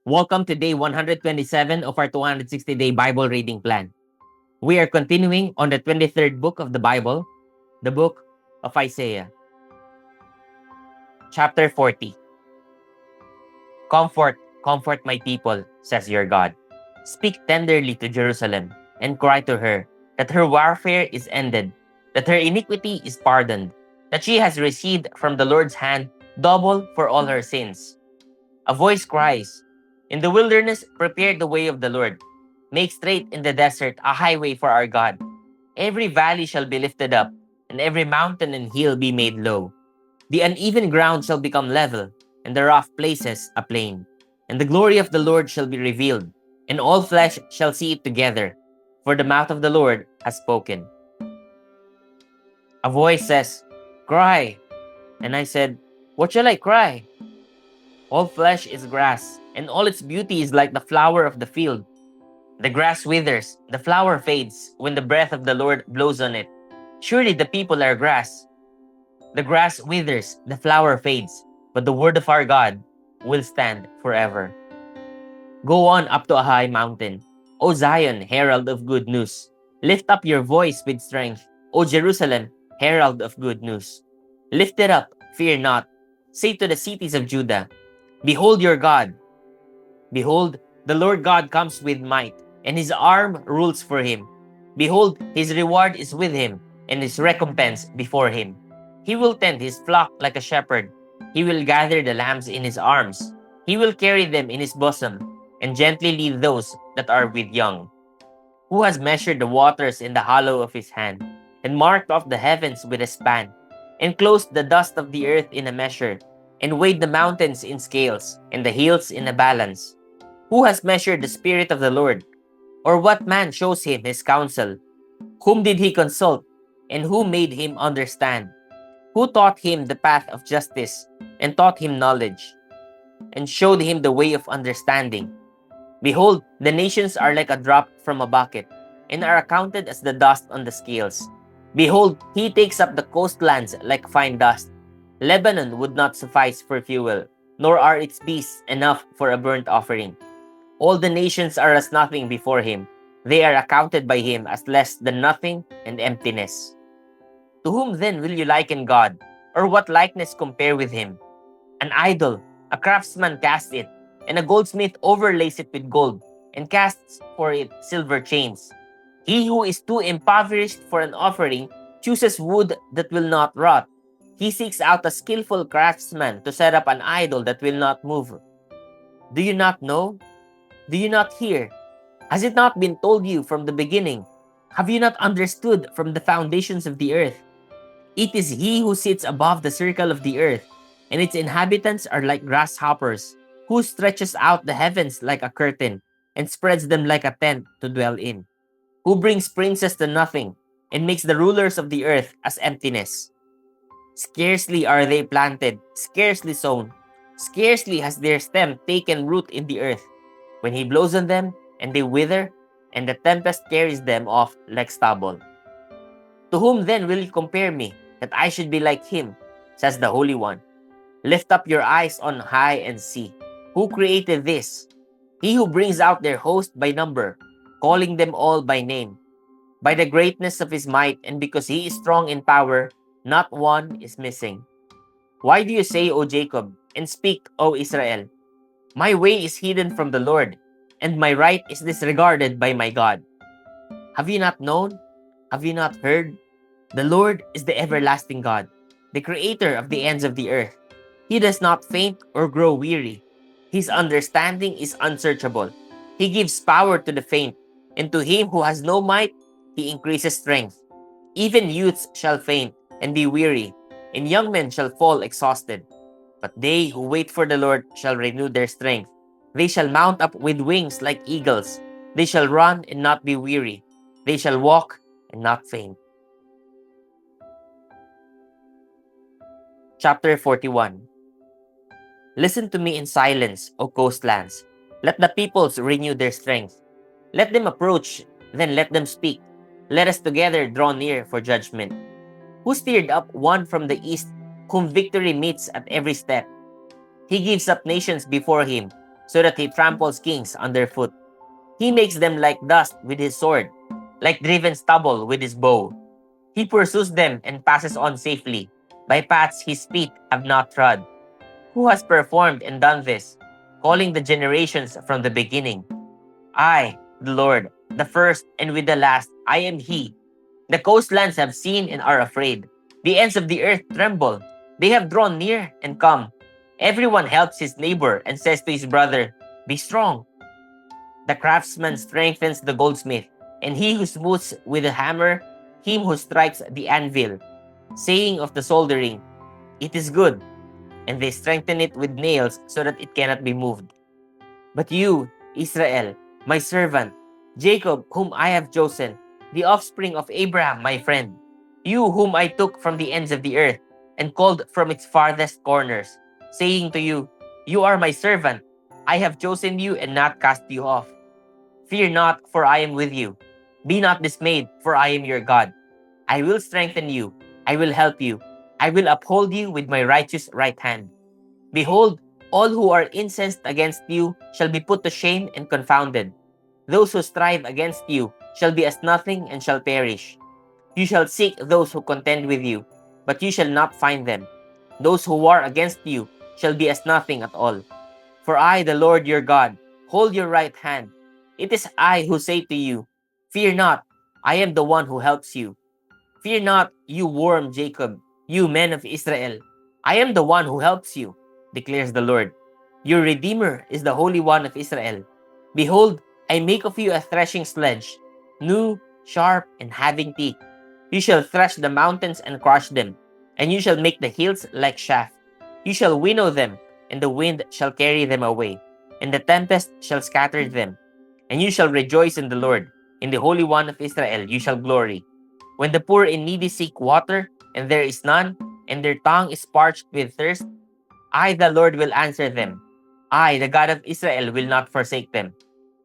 Welcome to day 127 of our 260-day Bible reading plan. We are continuing on the 23rd book of the Bible, the book of Isaiah. Chapter 40. Comfort, comfort my people, says your God. Speak tenderly to Jerusalem and cry to her that her warfare is ended, that her iniquity is pardoned, that she has received from the Lord's hand double for all her sins. A voice cries, "In the wilderness, prepare the way of the Lord. Make straight in the desert a highway for our God. Every valley shall be lifted up, and every mountain and hill be made low. The uneven ground shall become level, and the rough places a plain. And the glory of the Lord shall be revealed, and all flesh shall see it together, for the mouth of the Lord has spoken." A voice says, "Cry." And I said, "What shall I cry?" All flesh is grass, and all its beauty is like the flower of the field. The grass withers, the flower fades, when the breath of the Lord blows on it. Surely the people are grass. The grass withers, the flower fades, but the word of our God will stand forever. Go on up to a high mountain, O Zion, herald of good news. Lift up your voice with strength, O Jerusalem, herald of good news. Lift it up, fear not. Say to the cities of Judah, "Behold your God." Behold, the Lord God comes with might, and his arm rules for him. Behold, his reward is with him, and his recompense before him. He will tend his flock like a shepherd. He will gather the lambs in his arms. He will carry them in his bosom, and gently lead those that are with young. Who has measured the waters in the hollow of his hand, and marked off the heavens with a span, enclosed the dust of the earth in a measure, and weighed the mountains in scales, and the hills in a balance? Who has measured the Spirit of the Lord? Or what man shows him his counsel? Whom did he consult? And who made him understand? Who taught him the path of justice, and taught him knowledge, and showed him the way of understanding? Behold, the nations are like a drop from a bucket, and are accounted as the dust on the scales. Behold, he takes up the coastlands like fine dust. Lebanon would not suffice for fuel, nor are its beasts enough for a burnt offering. All the nations are as nothing before him. They are accounted by him as less than nothing and emptiness. To whom then will you liken God? Or what likeness compare with him? An idol, a craftsman casts it, and a goldsmith overlays it with gold, and casts for it silver chains. He who is too impoverished for an offering chooses wood that will not rot. He seeks out a skillful craftsman to set up an idol that will not move. Do you not know? Do you not hear? Has it not been told you from the beginning? Have you not understood from the foundations of the earth? It is he who sits above the circle of the earth, and its inhabitants are like grasshoppers, who stretches out the heavens like a curtain, and spreads them like a tent to dwell in, who brings princes to nothing, and makes the rulers of the earth as emptiness. Scarcely are they planted, scarcely sown, scarcely has their stem taken root in the earth, when he blows on them, and they wither, and the tempest carries them off like stubble. To whom then will you compare me, that I should be like him? Says the Holy One. Lift up your eyes on high and see. Who created this? He who brings out their host by number, calling them all by name. By the greatness of his might, and because he is strong in power, not one is missing. Why do you say, O Jacob, and speak, O Israel, "My way is hidden from the Lord, and my right is disregarded by my God"? Have you not known? Have you not heard? The Lord is the everlasting God, the creator of the ends of the earth. He does not faint or grow weary. His understanding is unsearchable. He gives power to the faint, and to him who has no might, he increases strength. Even youths shall faint and be weary, and young men shall fall exhausted. But they who wait for the Lord shall renew their strength. They shall mount up with wings like eagles. They shall run and not be weary. They shall walk and not faint. Chapter 41. Listen to me in silence, O coastlands. Let the peoples renew their strength. Let them approach, then let them speak. Let us together draw near for judgment. Who stirred up one from the east, whom victory meets at every step? He gives up nations before him, so that he tramples kings underfoot. He makes them like dust with his sword, like driven stubble with his bow. He pursues them and passes on safely, by paths his feet have not trod. Who has performed and done this, calling the generations from the beginning? I, the Lord, the first and with the last, I am he. The coastlands have seen and are afraid. The ends of the earth tremble. They have drawn near and come. Everyone helps his neighbor and says to his brother, "Be strong." The craftsman strengthens the goldsmith, and he who smooths with a hammer, him who strikes the anvil, saying of the soldering, "It is good," and they strengthen it with nails so that it cannot be moved. But you, Israel, my servant, Jacob, whom I have chosen, the offspring of Abraham, my friend, you whom I took from the ends of the earth and called from its farthest corners, saying to you, "You are my servant. I have chosen you and not cast you off. Fear not, for I am with you. Be not dismayed, for I am your God. I will strengthen you. I will help you. I will uphold you with my righteous right hand. Behold, all who are incensed against you shall be put to shame and confounded. Those who strive against you shall be as nothing and shall perish. You shall seek those who contend with you, but you shall not find them. Those who war against you shall be as nothing at all. For I, the Lord your God, hold your right hand. It is I who say to you, "Fear not, I am the one who helps you." Fear not, you worm Jacob, you men of Israel. I am the one who helps you, declares the Lord. Your Redeemer is the Holy One of Israel. Behold, I make of you a threshing sledge, new, sharp, and having teeth. You shall thresh the mountains and crush them, and you shall make the hills like chaff. You shall winnow them, and the wind shall carry them away, and the tempest shall scatter them. And you shall rejoice in the Lord, in the Holy One of Israel you shall glory. When the poor and needy seek water, and there is none, and their tongue is parched with thirst, I, the Lord, will answer them. I, the God of Israel, will not forsake them.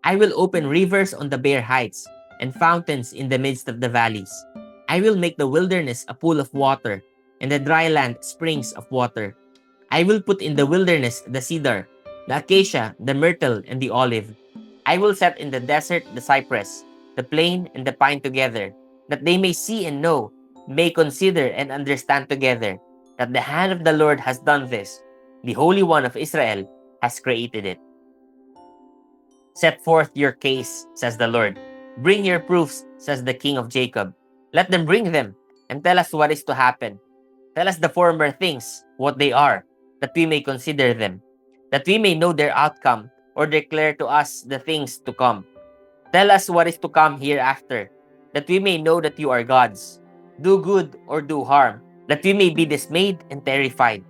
I will open rivers on the bare heights, and fountains in the midst of the valleys. I will make the wilderness a pool of water, and the dry land springs of water. I will put in the wilderness the cedar, the acacia, the myrtle, and the olive. I will set in the desert the cypress, the plane, and the pine together, that they may see and know, may consider and understand together, that the hand of the Lord has done this. The Holy One of Israel has created it. Set forth your case, says the Lord. Bring your proofs, says the King of Jacob. Let them bring them, and tell us what is to happen. Tell us the former things, what they are, that we may consider them, that we may know their outcome, or declare to us the things to come. Tell us what is to come hereafter, that we may know that you are gods. Do good or do harm, that we may be dismayed and terrified.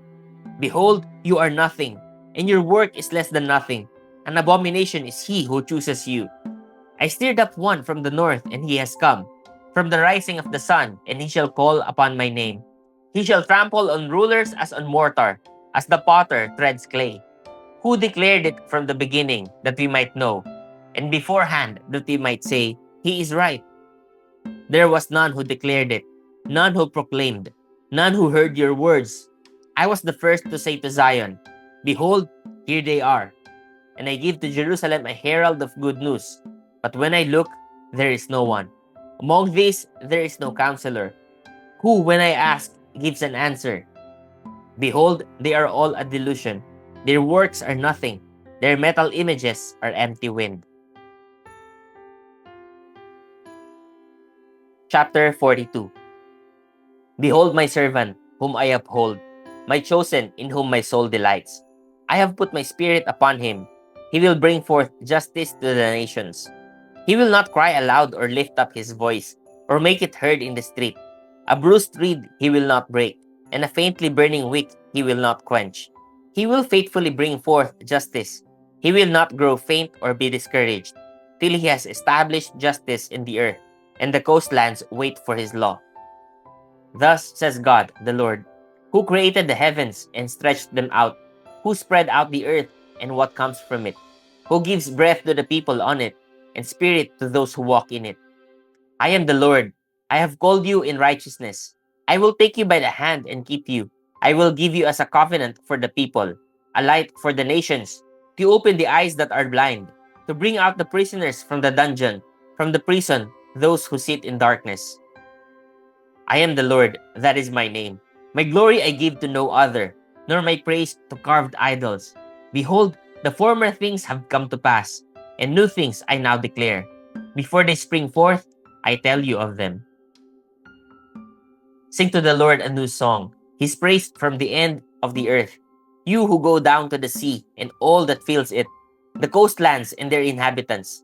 Behold, you are nothing, and your work is less than nothing. An abomination is he who chooses you. I stirred up one from the north, and he has come. From the rising of the sun, and he shall call upon my name. He shall trample on rulers as on mortar, as the potter treads clay. Who declared it from the beginning, that we might know, and beforehand, that we might say, He is right? There was none who declared it, none who proclaimed, none who heard your words. I was the first to say to Zion, Behold, here they are. And I give to Jerusalem a herald of good news. But when I look, there is no one. Among these, there is no counselor, who, when I ask, gives an answer. Behold, they are all a delusion. Their works are nothing. Their metal images are empty wind. Chapter 42. Behold my servant, whom I uphold, my chosen, in whom my soul delights. I have put my spirit upon him. He will bring forth justice to the nations. He will not cry aloud or lift up his voice, or make it heard in the street. A bruised reed he will not break, and a faintly burning wick he will not quench. He will faithfully bring forth justice. He will not grow faint or be discouraged, till he has established justice in the earth, and the coastlands wait for his law. Thus says God, the Lord, who created the heavens and stretched them out, who spread out the earth and what comes from it, who gives breath to the people on it, and spirit to those who walk in it. I am the Lord. I have called you in righteousness. I will take you by the hand and keep you. I will give you as a covenant for the people, a light for the nations. to open the eyes that are blind, to bring out the prisoners from the dungeon, from the prison, those who sit in darkness. I am the Lord, that is my name. My glory I give to no other, nor my praise to carved idols. Behold, the former things have come to pass, and new things I now declare. Before they spring forth, I tell you of them. Sing to the Lord a new song, His praise from the end of the earth. You who go down to the sea and all that fills it, the coastlands and their inhabitants.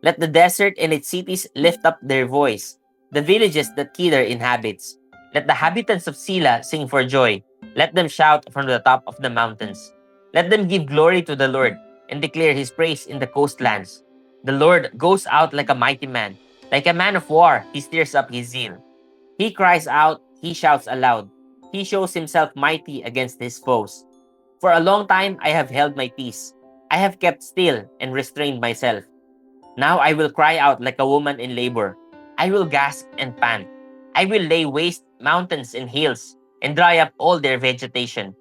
Let the desert and its cities lift up their voice, the villages that Kedar inhabits. Let the habitants of Sela sing for joy. Let them shout from the top of the mountains. Let them give glory to the Lord and declare His praise in the coastlands. The Lord goes out like a mighty man. Like a man of war, He stirs up His zeal. He cries out, He shouts aloud. He shows Himself mighty against His foes. For a long time I have held my peace. I have kept still and restrained myself. Now I will cry out like a woman in labor. I will gasp and pant. I will lay waste mountains and hills and dry up all their vegetation.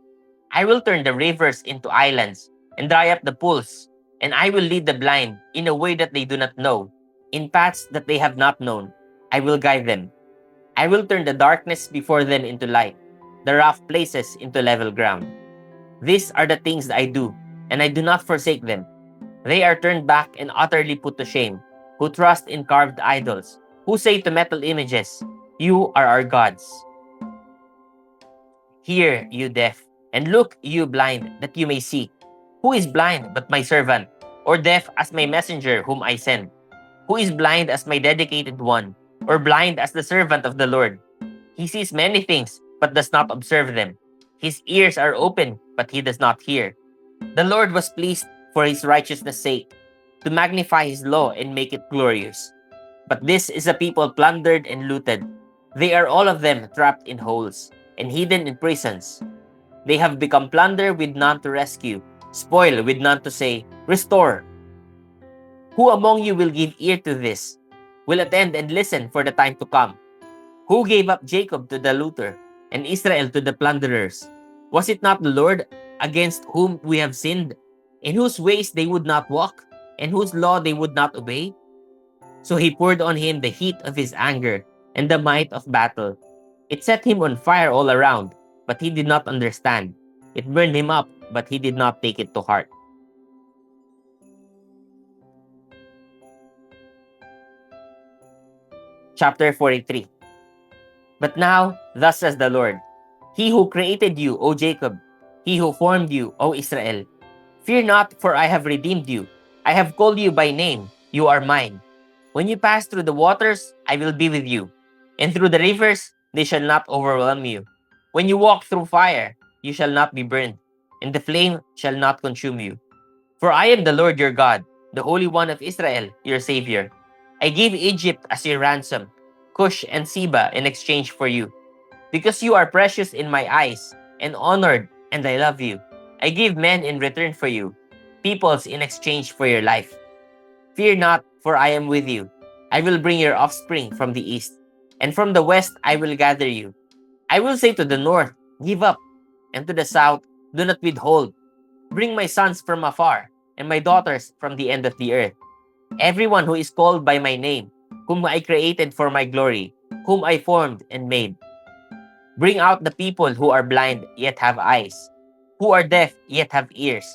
I will turn the rivers into islands and dry up the pools. And I will lead the blind in a way that they do not know, in paths that they have not known. I will guide them. I will turn the darkness before them into light, the rough places into level ground. These are the things that I do, and I do not forsake them. They are turned back and utterly put to shame, who trust in carved idols, who say to metal images, You are our gods. Hear, you deaf, and look, you blind, that you may see. Who is blind but my servant, or deaf as my messenger whom I send? Who is blind as my dedicated one, or blind as the servant of the Lord? He sees many things, but does not observe them. His ears are open, but he does not hear. The Lord was pleased for his righteousness' sake, to magnify his law and make it glorious. But this is a people plundered and looted. They are all of them trapped in holes and hidden in prisons. They have become plunder with none to rescue, spoil with none to say, Restore. Who among you will give ear to this, will attend and listen for the time to come? Who gave up Jacob to the looter, and Israel to the plunderers? Was it not the Lord against whom we have sinned, in whose ways they would not walk, and whose law they would not obey? So he poured on him the heat of his anger and the might of battle. It set him on fire all around, but he did not understand. It burned him up, but he did not take it to heart. Chapter 43. But now, thus says the Lord, He who created you, O Jacob, He who formed you, O Israel, fear not, for I have redeemed you. I have called you by name. You are mine. When you pass through the waters, I will be with you. And through the rivers, they shall not overwhelm you. When you walk through fire, you shall not be burned, and the flame shall not consume you. For I am the Lord your God, the Holy One of Israel, your Savior. I gave Egypt as your ransom, Cush and Seba in exchange for you. Because you are precious in my eyes, and honored, and I love you, I give men in return for you, peoples in exchange for your life. Fear not, for I am with you. I will bring your offspring from the east, and from the west I will gather you. I will say to the north, Give up, and to the south, Do not withhold. Bring my sons from afar, and my daughters from the end of the earth. Everyone who is called by my name, whom I created for my glory, whom I formed and made. Bring out the people who are blind yet have eyes, who are deaf yet have ears.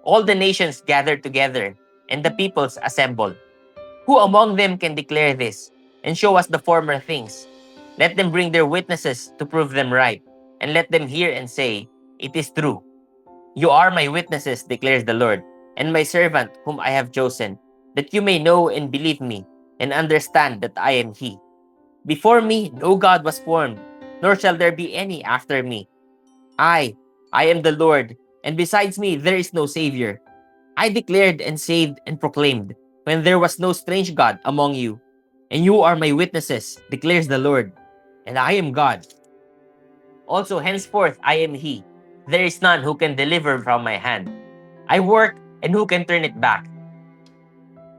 All the nations gather together, and the peoples assemble. Who among them can declare this, and show us the former things? Let them bring their witnesses to prove them right, and let them hear and say, It is true. You are my witnesses, declares the Lord, and my servant whom I have chosen, that you may know and believe me, and understand that I am He. Before me no God was formed, nor shall there be any after me. I am the Lord, and besides me there is no Savior. I declared and saved and proclaimed, when there was no strange God among you. And you are my witnesses, declares the Lord, and I am God. Also henceforth I am He. There is none who can deliver from my hand. I work, and who can turn it back?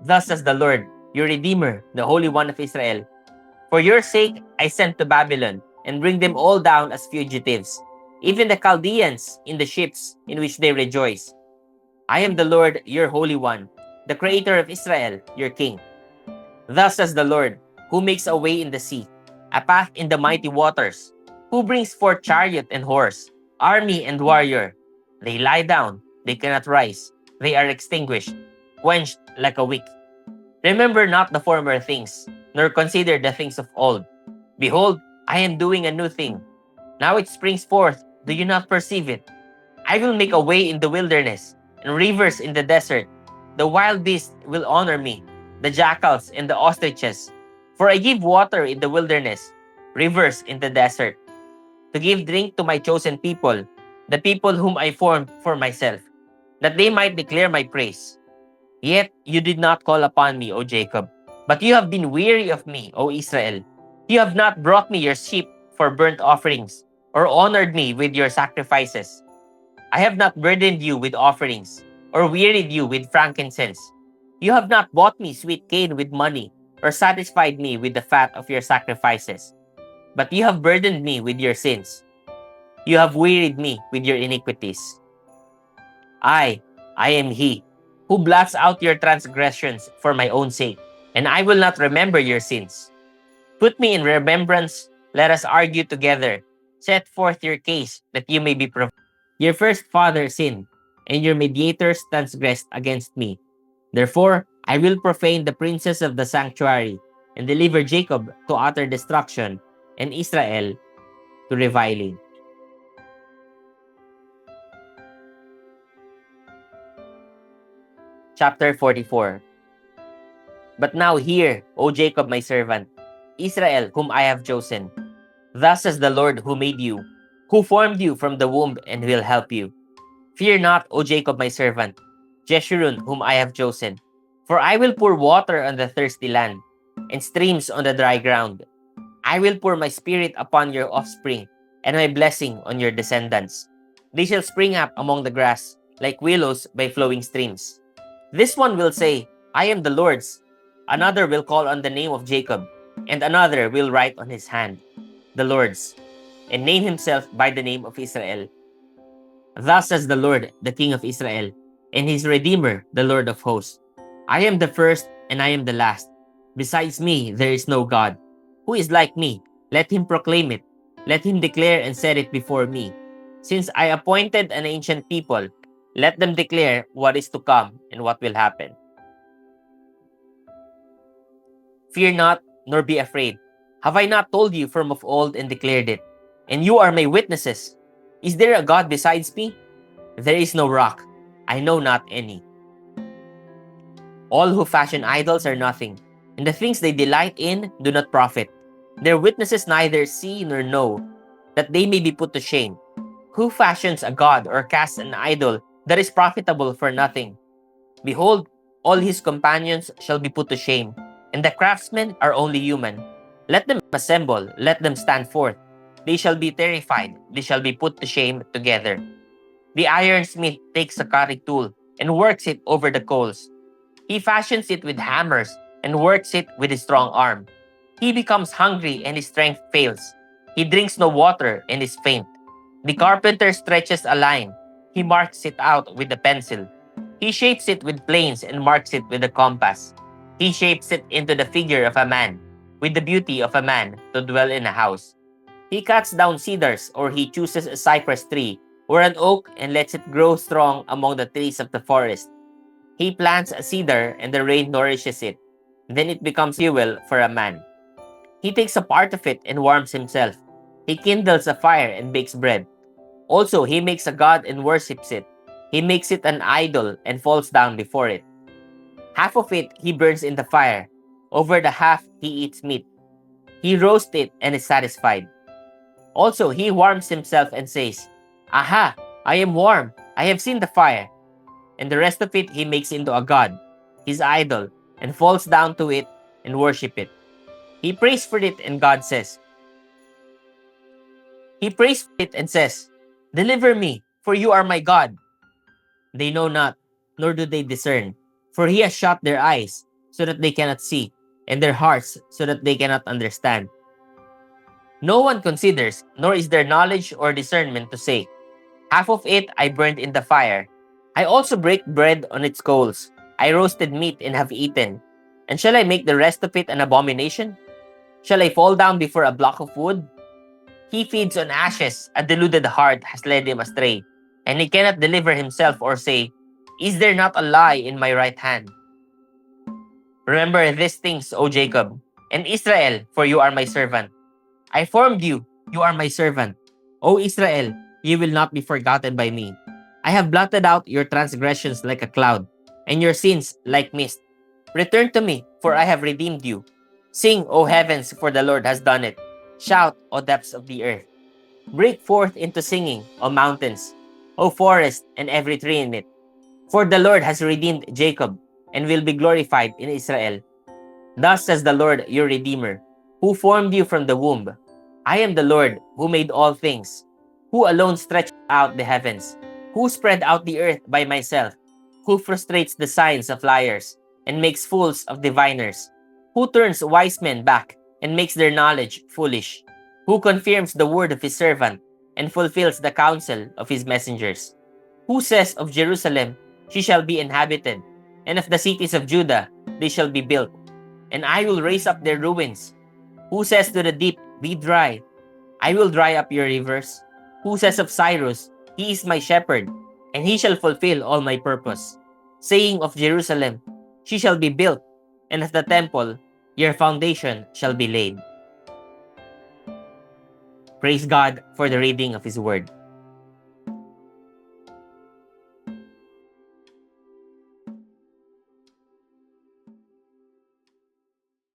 Thus says the Lord, your Redeemer, the Holy One of Israel. For your sake I sent to Babylon, and bring them all down as fugitives, even the Chaldeans in the ships in which they rejoice. I am the Lord, your Holy One, the Creator of Israel, your King. Thus says the Lord, who makes a way in the sea, a path in the mighty waters, who brings forth chariot and horse, army and warrior. They lie down, they cannot rise, they are extinguished, quenched like a wick. Remember not the former things, nor consider the things of old. Behold, I am doing a new thing. Now it springs forth, do you not perceive it? I will make a way in the wilderness, and rivers in the desert. The wild beasts will honor me, the jackals and the ostriches. For I give water in the wilderness, rivers in the desert, to give drink to my chosen people, the people whom I formed for myself, that they might declare my praise. Yet you did not call upon me, O Jacob, but you have been weary of me, O Israel. You have not brought me your sheep for burnt offerings, or honored me with your sacrifices. I have not burdened you with offerings, or wearied you with frankincense. You have not bought me sweet cane with money, or satisfied me with the fat of your sacrifices. But you have burdened me with your sins. You have wearied me with your iniquities. I am he, who blots out your transgressions for my own sake, and I will not remember your sins. Put me in remembrance, let us argue together. Set forth your case, that you may be proved. Your first father sinned, and your mediators transgressed against me. Therefore, I will profane the princes of the sanctuary, and deliver Jacob to utter destruction, and Israel to reviling. Chapter 44. But now hear, O Jacob my servant, Israel whom I have chosen. Thus says the Lord who made you, who formed you from the womb and will help you. Fear not, O Jacob my servant, Jeshurun whom I have chosen. For I will pour water on the thirsty land, and streams on the dry ground. I will pour my spirit upon your offspring, and my blessing on your descendants. They shall spring up among the grass, like willows by flowing streams. This one will say, I am the Lord's. Another will call on the name of Jacob, and another will write on his hand, the Lord's, and name himself by the name of Israel. Thus says the Lord, the King of Israel, and his Redeemer, the Lord of hosts. I am the first, and I am the last. Besides me, there is no God. Who is like me? Let him proclaim it. Let him declare and set it before me. Since I appointed an ancient people, let them declare what is to come and what will happen. Fear not, nor be afraid. Have I not told you from of old and declared it? And you are my witnesses. Is there a God besides me? There is no rock. I know not any. All who fashion idols are nothing, and the things they delight in do not profit. Their witnesses neither see nor know, that they may be put to shame. Who fashions a god or casts an idol that is profitable for nothing? Behold, all his companions shall be put to shame, and the craftsmen are only human. Let them assemble, let them stand forth. They shall be terrified, they shall be put to shame together. The ironsmith takes a cutting tool and works it over the coals. He fashions it with hammers and works it with his strong arm. He becomes hungry and his strength fails. He drinks no water and is faint. The carpenter stretches a line. He marks it out with a pencil. He shapes it with planes and marks it with a compass. He shapes it into the figure of a man, with the beauty of a man to dwell in a house. He cuts down cedars, or he chooses a cypress tree or an oak and lets it grow strong among the trees of the forest. He plants a cedar and the rain nourishes it. Then it becomes fuel for a man. He takes a part of it and warms himself. He kindles a fire and bakes bread. Also, he makes a god and worships it. He makes it an idol and falls down before it. Half of it he burns in the fire. Over the half he eats meat. He roasts it and is satisfied. Also, he warms himself and says, Aha, I am warm. I have seen the fire. And the rest of it he makes into a god, his idol, and falls down to it and worship it. He prays for it, and God says, He prays for it and says, Deliver me, for you are my God. They know not, nor do they discern, for he has shut their eyes, so that they cannot see, and their hearts, so that they cannot understand. No one considers, nor is there knowledge or discernment to say, Half of it I burned in the fire, I also break bread on its coals. I roasted meat and have eaten. And shall I make the rest of it an abomination? Shall I fall down before a block of wood? He feeds on ashes, a deluded heart has led him astray, and he cannot deliver himself or say, Is there not a lie in my right hand? Remember these things, O Jacob, and Israel, for you are my servant. I formed you, you are my servant. O Israel, you will not be forgotten by me. I have blotted out your transgressions like a cloud, and your sins like mist. Return to me, for I have redeemed you. Sing, O heavens, for the Lord has done it. Shout, O depths of the earth. Break forth into singing, O mountains, O forest, and every tree in it. For the Lord has redeemed Jacob, and will be glorified in Israel. Thus says the Lord your Redeemer, who formed you from the womb. I am the Lord, who made all things, who alone stretched out the heavens, who spread out the earth by myself, who frustrates the signs of liars, and makes fools of diviners, who turns wise men back, and makes their knowledge foolish, who confirms the word of his servant, and fulfills the counsel of his messengers, who says of Jerusalem, she shall be inhabited, and of the cities of Judah, they shall be built, and I will raise up their ruins. Who says to the deep, be dry, I will dry up your rivers. Who says of Cyrus, he is my shepherd, and he shall fulfill all my purpose. Saying of Jerusalem, she shall be built, and of the temple, your foundation shall be laid. Praise God for the reading of His Word.